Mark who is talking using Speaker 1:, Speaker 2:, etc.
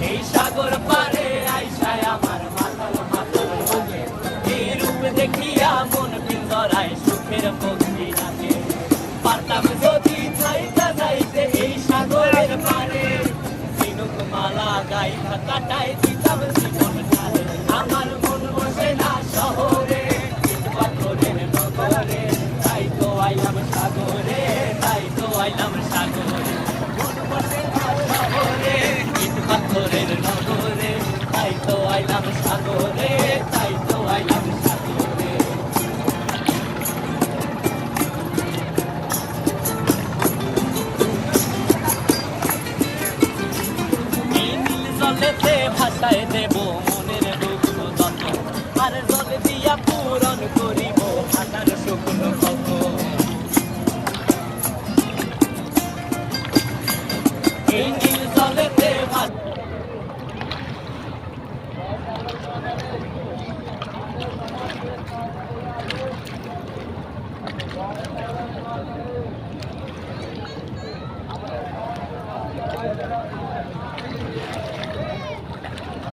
Speaker 1: এই সাগর পারে আইসায় আমার মাতাল মাতাল লাগে, এই রূপ দেখিয়া মন পিঞ্জরায় সুখের পক্ষী ডাকে। পারতাম যদি যাইতে যাইতে এই সাগরের পারে, ঝিনুক মালা গাইথা কাটায় দিতাম জীবন কালে। আমার মন বসে না শহরে, পাথরের নগরে, তাই তো আইলাম সাগরে, তাই তো আইলাম সাগরে। মন বসে না শহরে, পাথরের নগরে, তাই তো আইলাম সাগরে, তাই তো আইলাম সাগরে। এই নীল জলেতে ভাসায় দেব